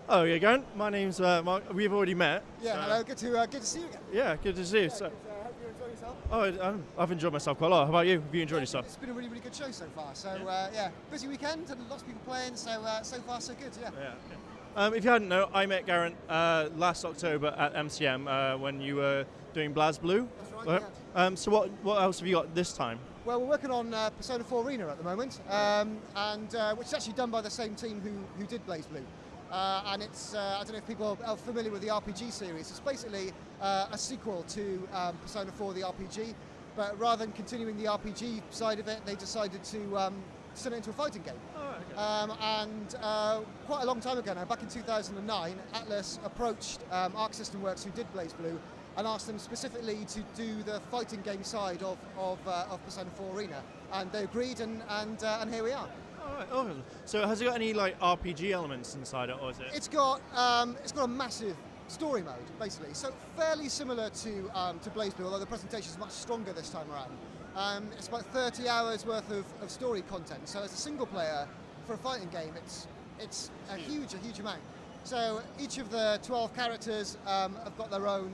Oh, yeah, Garen. My name's Mark. We've already met. Yeah, so- hello. Good to see you again. Yeah, good to see you. So, Hope you enjoy yourself. I've enjoyed myself quite a lot. How about you? Have you enjoyed yourself? It's been a really good show so far. So Yeah. yeah, busy weekend and lots of people playing. So so far so good. Yeah. Yeah. Okay. If you hadn't known, I met Garen last October at MCM when you were doing BlazBlue. That's right. Yeah. So what else have you got this time? Well, we're working on Persona 4 Arena at the moment, and which is actually done by the same team who did BlazBlue. And it's, I don't know if people are familiar with the RPG series. It's basically a sequel to Persona 4 the RPG, but rather than continuing the RPG side of it, they decided to turn it into a fighting game. Oh, okay. And quite a long time ago now, back in 2009, Atlas approached Arc System Works, who did BlazBlue, and asked them specifically to do the fighting game side of Persona 4 Arena, and they agreed, and here we are. All right. Awesome. So has it got any like RPG elements inside it, or is it? It's got a massive story mode, basically. So fairly similar to BlazBlue, although the presentation is much stronger this time around. It's about 30 hours worth of story content. So as a single player for a fighting game, it's a huge amount. So each of the 12 characters have got their own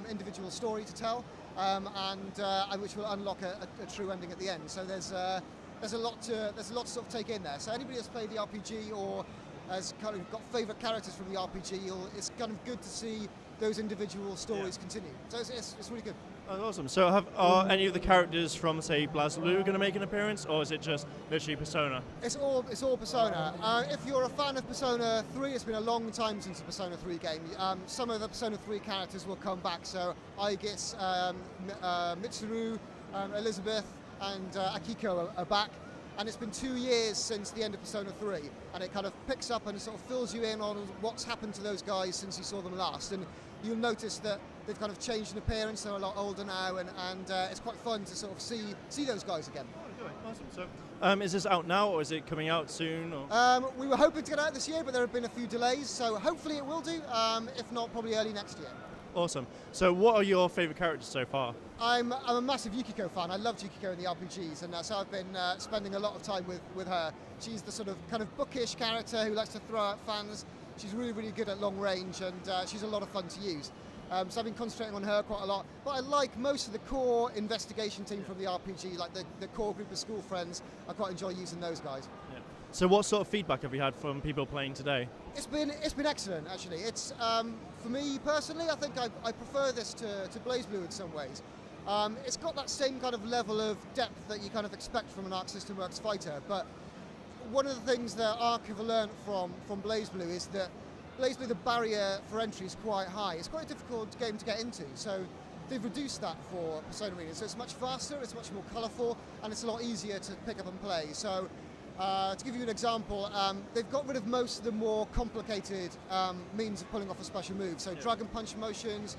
individual story to tell, and which will unlock a true ending at the end. So there's a lot to sort of take in there. So anybody that's played the RPG or has kind of got favourite characters from the RPG, it's kind of good to see those individual stories continue. So it's really good. Oh, awesome. So are any of the characters from, say, BlazBlue going to make an appearance, or is it just literally Persona? It's all Persona. If you're a fan of Persona 3, it's been a long time since a Persona 3 game. Some of the Persona 3 characters will come back. So Aigis, Mitsuru, Elizabeth, and Akiko are back. And it's been 2 years since the end of Persona 3, and it kind of picks up and sort of fills you in on what's happened to those guys since you saw them last. And you'll notice that they've kind of changed in appearance, they're a lot older now, and it's quite fun to sort of see those guys again. Oh, good. Awesome. So is this out now, or is it coming out soon? Or? We were hoping to get out this year, but there have been a few delays, so hopefully it will do, if not, probably early next year. Awesome. So what are your favourite characters so far? I'm a massive Yukiko fan. I loved Yukiko in the RPGs, and so I've been spending a lot of time with her. She's the sort of kind of bookish character who likes to throw out fans. She's really good at long range, and she's a lot of fun to use. So I've been concentrating on her quite a lot. But I like most of the core investigation team from the RPG, like the core group of school friends. I quite enjoy using those guys. Yeah. So what sort of feedback have you had from people playing today? It's been excellent, actually. It's for me personally, I think I prefer this to BlazBlue in some ways. It's got that same kind of level of depth that you kind of expect from an Arc System Works fighter, but one of the things that Arc have learned from BlazBlue is that BlazBlue, the barrier for entry is quite high. It's quite a difficult game to get into, so they've reduced that for Persona Arena. So it's much faster, it's much more colourful, and it's a lot easier to pick up and play. So to give you an example, they've got rid of most of the more complicated means of pulling off a special move. So Dragon Punch motions,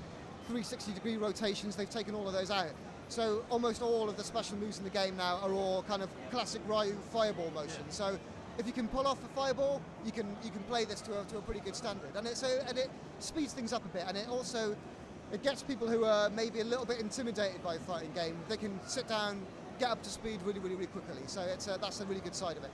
360-degree rotations, they've taken all of those out. So almost all of the special moves in the game now are all kind of classic Ryu fireball motion. So if you can pull off a fireball, you can play this to a pretty good standard. And it speeds things up a bit, and it gets people who are maybe a little bit intimidated by a fighting game. They can sit down, get up to speed really quickly. So that's a really good side of it.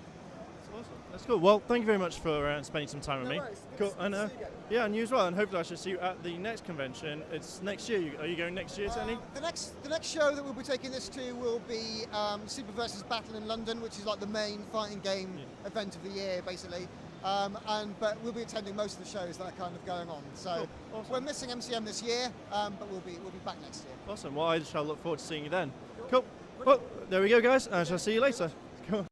That's awesome. That's cool. Well, thank you very much for spending some time with me. Worries. Cool. Good And to see you again. yeah, and you as well. And hopefully I shall see you at the next convention. It's next year. Are you going next year to any? The next show that we'll be taking this to will be Super vs. Battle in London, which is like the main fighting game event of the year, basically. But we'll be attending most of the shows that are kind of going on. So Cool. Awesome. we're missing MCM this year, but we'll be back next year. Awesome. Well, I shall look forward to seeing you then. Cool. Well, there we go, guys. I shall see you later. Cool.